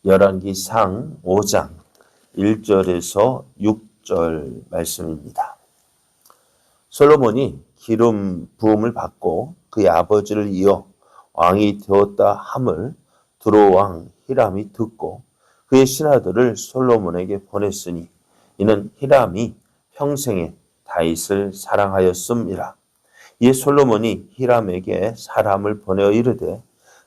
열왕기상 5장 1절에서 6절 말씀입니다. 솔로몬이 기름 부음을 받고 그의 아버지를 이어 왕이 되었다 함을 두로 왕 히람이 듣고 그의 신하들을 솔로몬에게 보냈으니 이는 히람이 평생에 다윗을 사랑하였음이라. 이에 솔로몬이 히람에게 사람을 보내어 이르되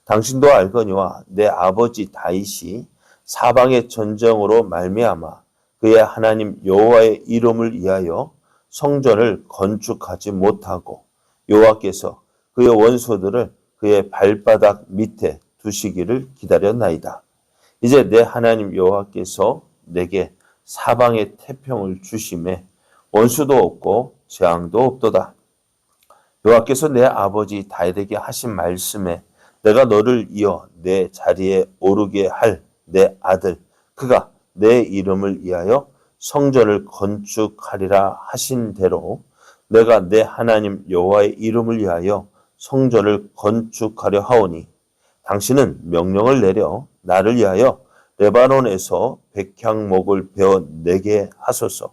당신도 알거니와 내 아버지 다윗이 사방의 전쟁으로 말미암아 그의 하나님 여호와의 이름을 위하여 성전을 건축하지 못하고 여호와께서 그의 원수들을 그의 발바닥 밑에 두시기를 기다렸나이다. 이제 내 하나님 여호와께서 내게 사방의 태평을 주심에 원수도 없고 재앙도 없도다. 여호와께서 내 아버지 다윗에게 하신 말씀에 내가 너를 이어 내 자리에 오르게 할 내 아들 그가 내 이름을 위하여 성전을 건축하리라 하신 대로 내가 내 하나님 여호와의 이름을 위하여 성전을 건축하려 하오니 당신은 명령을 내려 나를 위하여 레바논에서 백향목을 베어 내게 하소서.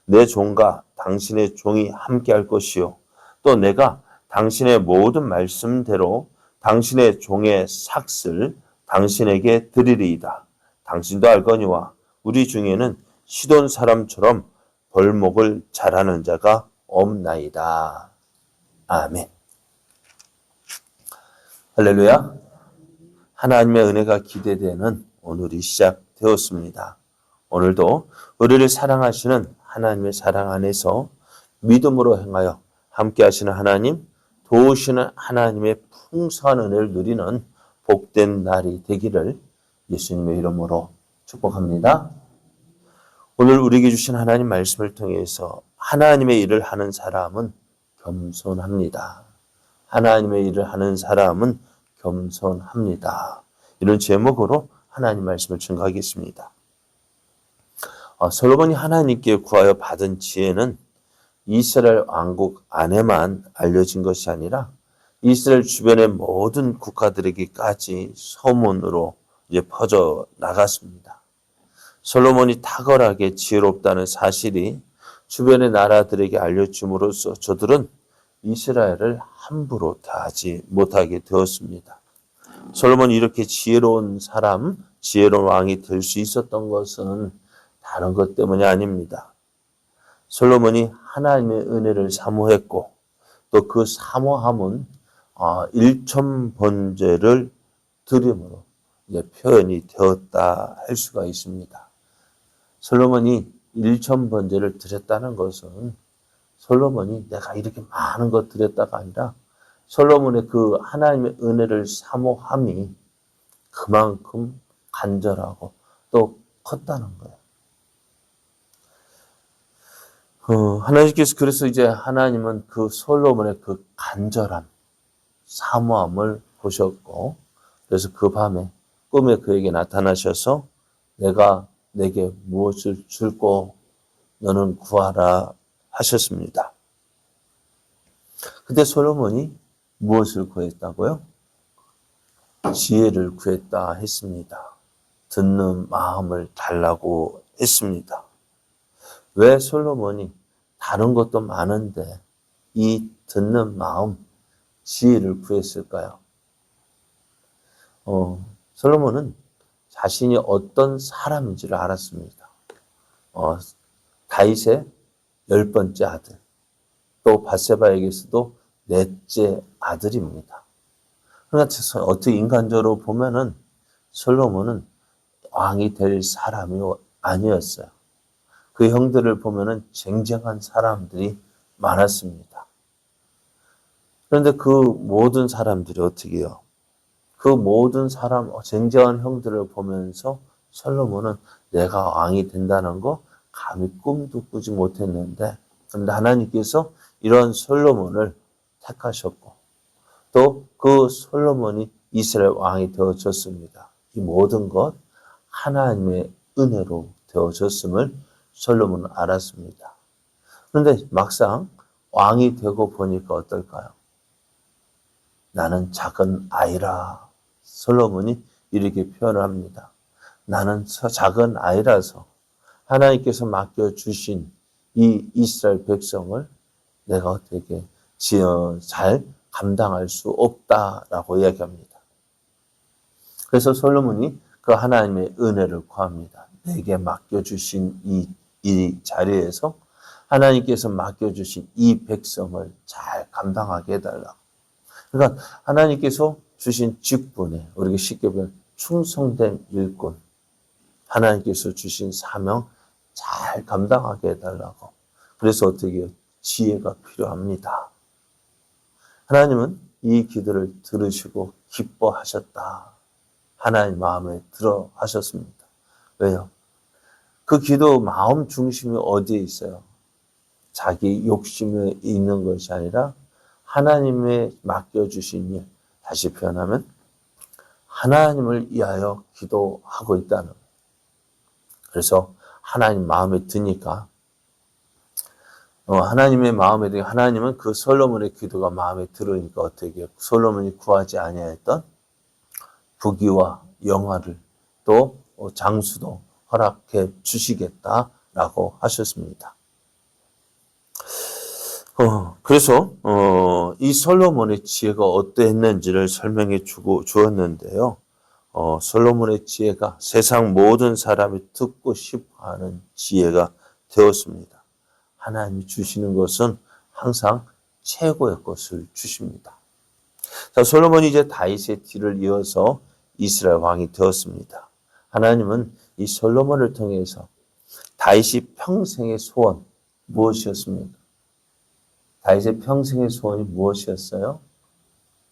내 종과 당신의 종이 함께할 것이요 또 내가 당신의 모든 말씀대로 당신의 종의 삭슬 당신에게 드리리이다. 당신도 알거니와 우리 중에는 시돈 사람처럼 벌목을 잘하는 자가 없나이다. 아멘. 할렐루야. 하나님의 은혜가 기대되는 오늘이 시작되었습니다. 오늘도 우리를 사랑하시는 하나님의 사랑 안에서 믿음으로 행하여 함께 하시는 하나님, 도우시는 하나님의 풍성한 은혜를 누리는 복된 날이 되기를 예수님의 이름으로 축복합니다. 오늘 우리에게 주신 하나님 말씀을 통해서 하나님의 일을 하는 사람은 겸손합니다. 하나님의 일을 하는 사람은 겸손합니다. 이런 제목으로 하나님 말씀을 증거하겠습니다. 솔로몬이 하나님께 구하여 받은 지혜는 이스라엘 왕국 안에만 알려진 것이 아니라 이스라엘 주변의 모든 국가들에게까지 소문으로 이제 퍼져 나갔습니다. 솔로몬이 탁월하게 지혜롭다는 사실이 주변의 나라들에게 알려줌으로써 저들은 이스라엘을 함부로 대하지 못하게 되었습니다. 솔로몬이 이렇게 지혜로운 사람, 지혜로운 왕이 될 수 있었던 것은 다른 것 때문이 아닙니다. 솔로몬이 하나님의 은혜를 사모했고 또 그 사모함은 일천 번제를 드림으로 이제 표현이 되었다 할 수가 있습니다. 솔로몬이 일천 번제를 드렸다는 것은 솔로몬이 내가 이렇게 많은 것 드렸다가 아니라 솔로몬의 그 하나님의 은혜를 사모함이 그만큼 간절하고 또 컸다는 거예요. 하나님께서 그래서 이제 하나님은 그 솔로몬의 그 간절함, 사모함을 보셨고 그래서 그 밤에 꿈에 그에게 나타나셔서 내가 내게 무엇을 줄고 너는 구하라 하셨습니다. 그때 솔로몬이 무엇을 구했다고요? 지혜를 구했다 했습니다. 듣는 마음을 달라고 했습니다. 왜 솔로몬이 다른 것도 많은데 이 듣는 마음, 지혜를 구했을까요? 솔로몬은 자신이 어떤 사람인지를 알았습니다. 다윗의 10번째 아들, 또 밧세바에게서도 넷째 아들입니다. 그러니까 어떻게 인간적으로 보면은 솔로몬은 왕이 될 사람이 아니었어요. 그 형들을 보면은 쟁쟁한 사람들이 많았습니다. 그런데 그 모든 사람들이 어떻게 해요? 그 모든 사람, 쟁쟁한 형들을 보면서 솔로몬은 내가 왕이 된다는 거 감히 꿈도 꾸지 못했는데, 그런데 하나님께서 이런 솔로몬을 택하셨고, 또 그 솔로몬이 이스라엘 왕이 되어졌습니다. 이 모든 것 하나님의 은혜로 되어졌음을 솔로몬은 알았습니다. 그런데 막상 왕이 되고 보니까 어떨까요? 나는 작은 아이라. 솔로몬이 이렇게 표현을 합니다. 나는 작은 아이라서 하나님께서 맡겨주신 이 이스라엘 백성을 내가 어떻게 잘 감당할 수 없다라고 이야기합니다. 그래서 솔로몬이 그 하나님의 은혜를 구합니다. 내게 맡겨주신 이 자리에서 하나님께서 맡겨주신 이 백성을 잘 감당하게 해달라고. 그러니까 하나님께서 주신 직분에 우리가 쉽게 보면 충성된 일꾼, 하나님께서 주신 사명 잘 감당하게 해달라고. 그래서 어떻게 해요? 지혜가 필요합니다. 하나님은 이 기도를 들으시고 기뻐하셨다. 하나님 마음에 들어 하셨습니다. 왜요? 그 기도 마음 중심이 어디에 있어요? 자기 욕심에 있는 것이 아니라 하나님의 맡겨주신 일, 다시 표현하면 하나님을 위하여 기도하고 있다는 거예요. 그래서 하나님 마음에 드니까 하나님의 마음에 드니까 하나님은 그 솔로몬의 기도가 마음에 들으니까 어떻게 해요? 솔로몬이 구하지 아니하였던 부귀와 영화를 또 장수도 허락해 주시겠다라고 하셨습니다. 그래서 이 솔로몬의 지혜가 어떠했는지를 설명해 주었는데요. 솔로몬의 지혜가 세상 모든 사람이 듣고 싶어하는 지혜가 되었습니다. 하나님이 주시는 것은 항상 최고의 것을 주십니다. 자, 솔로몬이 이제 다윗의 뒤를 이어서 이스라엘 왕이 되었습니다. 하나님은 이 솔로몬을 통해서 다윗이 평생의 소원 무엇이었습니까? 다윗의 평생의 소원이 무엇이었어요?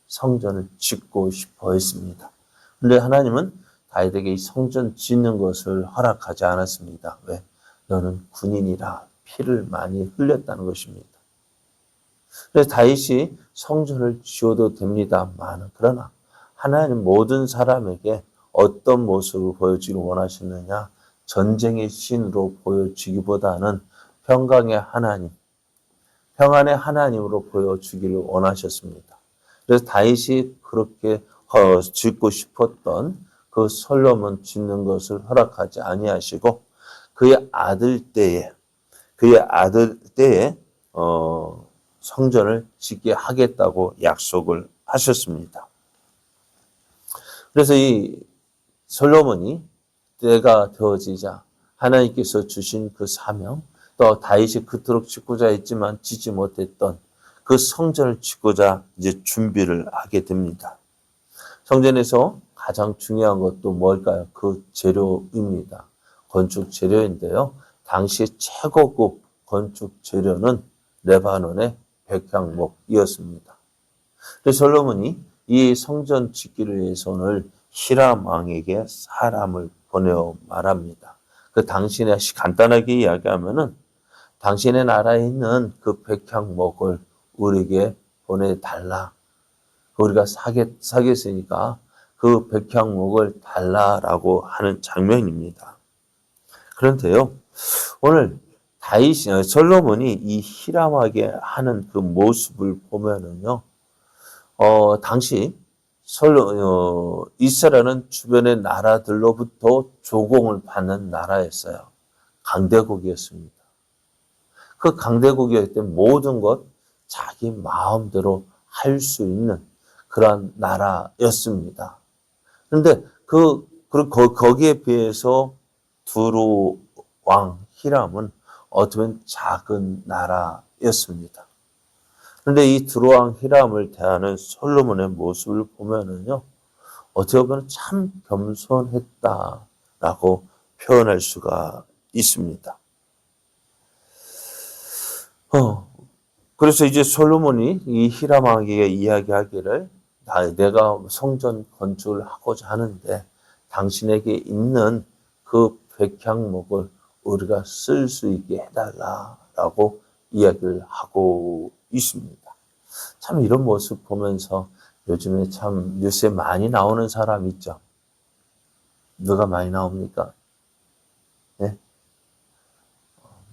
성전을 짓고 싶어 했습니다. 그런데 하나님은 다윗에게 이 성전 짓는 것을 허락하지 않았습니다. 왜? 너는 군인이라 피를 많이 흘렸다는 것입니다. 그래서 다윗이 성전을 지어도 됩니다만, 그러나 하나님 모든 사람에게 어떤 모습을 보여주기를 원하셨느냐? 전쟁의 신으로 보여주기보다는 평강의 하나님, 평안의 하나님으로 보여주기를 원하셨습니다. 그래서 다윗이 그렇게 짓고 싶었던 그 솔로몬 짓는 것을 허락하지 아니하시고 그의 아들 때에 성전을 짓게 하겠다고 약속을 하셨습니다. 그래서 이 솔로몬이 때가 되어지자 하나님께서 주신 그 사명, 또 다윗이 그토록 짓고자 했지만 짓지 못했던 그 성전을 짓고자 이제 준비를 하게 됩니다. 성전에서 가장 중요한 것도 뭘까요? 그 재료입니다. 건축 재료인데요. 당시 최고급 건축 재료는 레바논의 백향목이었습니다. 그래서 솔로몬이 이 성전 짓기를 위해서 오늘 히람 왕에게 사람을 보내어 말합니다. 그 당신의 간단하게 이야기하면은 당신의 나라에 있는 그 백향목을 우리에게 보내달라. 우리가 사겠으니까 그 백향목을 달라라고 하는 장면입니다. 그런데요, 오늘 솔로몬이 이 히람에게 하는 그 모습을 보면은요, 당시 이스라엘은 주변의 나라들로부터 조공을 받는 나라였어요. 강대국이었습니다. 그 강대국이었기 때문에 모든 것 자기 마음대로 할 수 있는 그런 나라였습니다. 그런데 거기에 비해서 두루 왕 히람은 어떻게 보면 작은 나라였습니다. 그런데 이 두루 왕 히람을 대하는 솔로몬의 모습을 보면은요, 어떻게 보면 참 겸손했다라고 표현할 수가 있습니다. 그래서 이제 솔로몬이 이 히람 왕에게 이야기하기를 내가 성전 건축을 하고자 하는데 당신에게 있는 그 백향목을 우리가 쓸 수 있게 해달라라고 이야기를 하고 있습니다. 참 이런 모습 보면서 요즘에 참 뉴스에 많이 나오는 사람 있죠. 누가 많이 나옵니까? 네?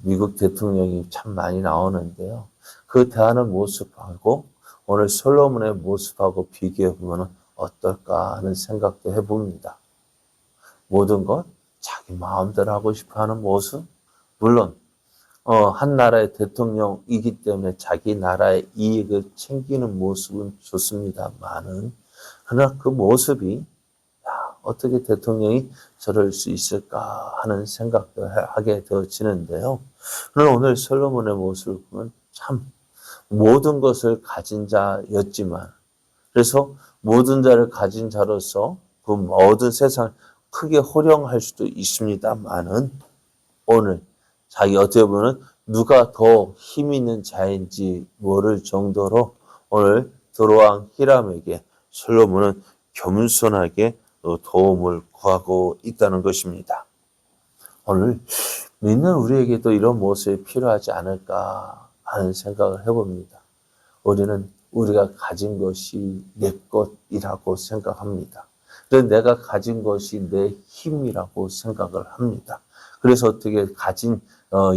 미국 대통령이 참 많이 나오는데요. 그 대하는 모습하고 오늘 솔로몬의 모습하고 비교해 보면 어떨까 하는 생각도 해봅니다. 모든 것 자기 마음대로 하고 싶어하는 모습. 물론 한 나라의 대통령이기 때문에 자기 나라의 이익을 챙기는 모습은 좋습니다만은, 그러나 그 모습이 어떻게 대통령이 저럴 수 있을까 하는 생각도 하게 되어지는데요. 그러나 오늘 솔로몬의 모습을 보면 참 모든 것을 가진 자였지만, 그래서 모든 자를 가진 자로서 그 모든 세상을 크게 호령할 수도 있습니다만은, 오늘 자기 어떻게 보면 누가 더 힘 있는 자인지 모를 정도로 오늘 드로왕 히람에게 솔로몬은 겸손하게 도움을 구하고 있다는 것입니다. 오늘 믿는 우리에게도 이런 모습이 필요하지 않을까 하는 생각을 해봅니다. 우리는 우리가 가진 것이 내 것이라고 생각합니다. 그래서 내가 가진 것이 내 힘이라고 생각을 합니다. 그래서 어떻게 가진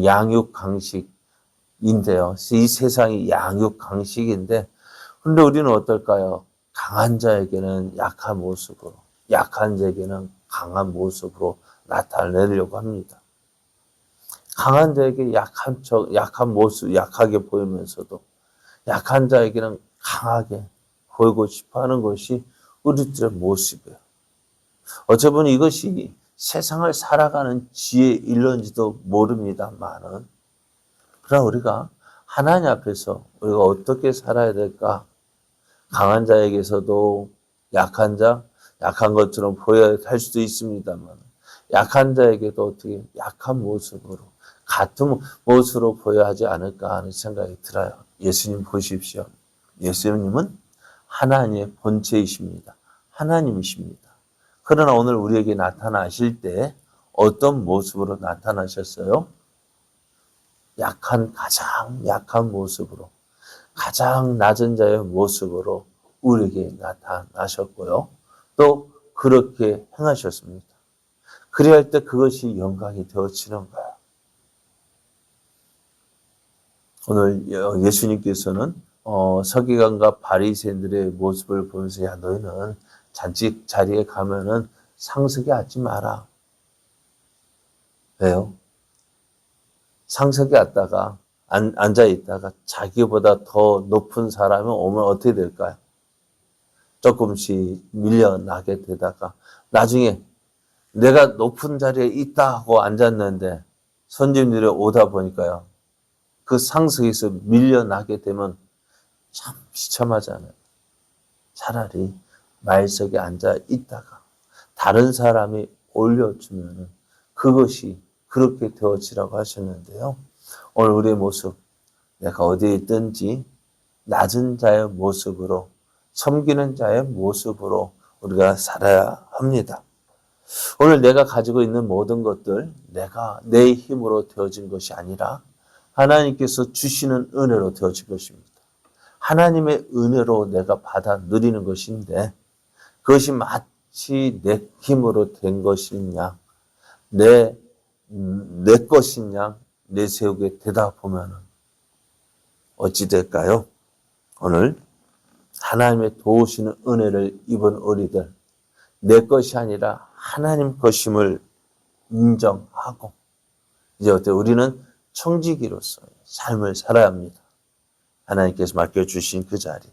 양육 강식인데요. 이 세상이 양육 강식인데, 근데 우리는 어떨까요? 강한 자에게는 약한 모습으로, 약한 자에게는 강한 모습으로 나타내려고 합니다. 강한 자에게 약한 모습, 약하게 보이면서도 약한 자에게는 강하게 보이고 싶어 하는 것이 우리들의 모습이에요. 어쩌면 이것이 세상을 살아가는 지혜일런지도 모릅니다만은, 그러나 우리가 하나님 앞에서 우리가 어떻게 살아야 될까? 강한 자에게서도 약한 것처럼 보여야 할 수도 있습니다만, 약한 자에게도 어떻게 약한 모습으로, 같은 모습으로 보여야 하지 않을까 하는 생각이 들어요. 예수님 보십시오. 예수님은 하나님의 본체이십니다. 하나님이십니다. 그러나 오늘 우리에게 나타나실 때 어떤 모습으로 나타나셨어요? 가장 약한 모습으로, 가장 낮은 자의 모습으로 우리에게 나타나셨고요. 또 그렇게 행하셨습니다. 그래야 할 때 그것이 영광이 되어지는 거예요. 오늘 예수님께서는 서기관과 바리새인들의 모습을 보면서, 야, 너희는 잔치 자리에 가면은 상석에 앉지 마라. 왜요? 상석에 앉아 있다가 자기보다 더 높은 사람이 오면 어떻게 될까요? 조금씩 밀려나게 되다가 나중에 내가 높은 자리에 있다 하고 앉았는데 손님들이 오다 보니까요, 그 상석에서 밀려나게 되면 참 비참하잖아요. 차라리 말석에 앉아 있다가 다른 사람이 올려주면 그것이 그렇게 되어지라고 하셨는데요. 오늘 우리의 모습, 내가 어디에 있든지 낮은 자의 모습으로, 섬기는 자의 모습으로 우리가 살아야 합니다. 오늘 내가 가지고 있는 모든 것들, 내가 내 힘으로 되어진 것이 아니라 하나님께서 주시는 은혜로 되어진 것입니다. 하나님의 은혜로 내가 받아 누리는 것인데, 그것이 마치 내 힘으로 된 것이냐, 내 것이냐, 내세우게 되다 보면 어찌 될까요? 오늘 하나님의 도우시는 은혜를 입은 우리들, 내 것이 아니라 하나님 것임을 인정하고, 이제 우리는 청지기로서 삶을 살아야 합니다. 하나님께서 맡겨주신 그 자리,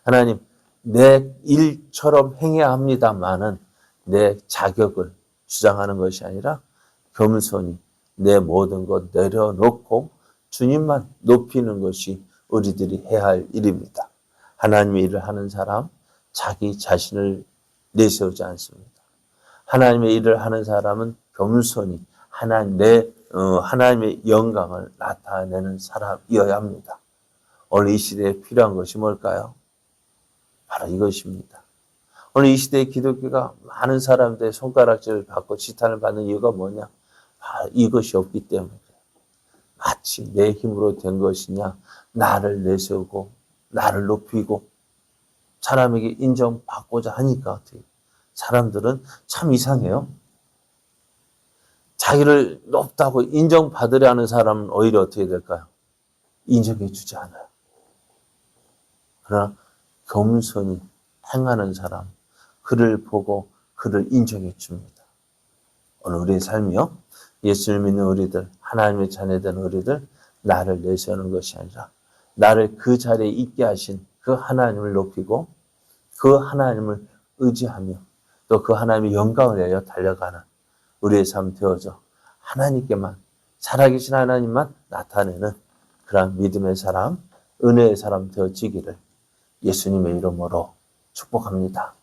하나님, 내 일처럼 행해야 합니다만은 내 자격을 주장하는 것이 아니라 겸손히 내 모든 것 내려놓고 주님만 높이는 것이 우리들이 해야 할 일입니다. 하나님의 일을 하는 사람, 자기 자신을 내세우지 않습니다. 하나님의 일을 하는 사람은 겸손히 하나님의 영광을 나타내는 사람이어야 합니다. 오늘 이 시대에 필요한 것이 뭘까요? 바로 이것입니다. 오늘 이 시대의 기독교가 많은 사람들의 손가락질을 받고 지탄을 받는 이유가 뭐냐? 바로 이것이 없기 때문에 그래요. 마치 내 힘으로 된 것이냐, 나를 내세우고 나를 높이고 사람에게 인정받고자 하니까 어떻게 사람들은 참 이상해요. 자기를 높다고 인정받으려 하는 사람은 오히려 어떻게 될까요? 인정해 주지 않아요. 그러나 겸손히 행하는 사람, 그를 보고 그를 인정해 줍니다. 오늘 우리의 삶이요. 예수를 믿는 우리들, 하나님의 자녀된 우리들, 나를 내세우는 것이 아니라 나를 그 자리에 있게 하신 그 하나님을 높이고 그 하나님을 의지하며 또 그 하나님의 영광을 위하여 달려가는 우리의 삶 되어져 하나님께만, 살아계신 하나님만 나타내는 그런 믿음의 사람, 은혜의 사람 되어지기를 예수님의 이름으로 축복합니다.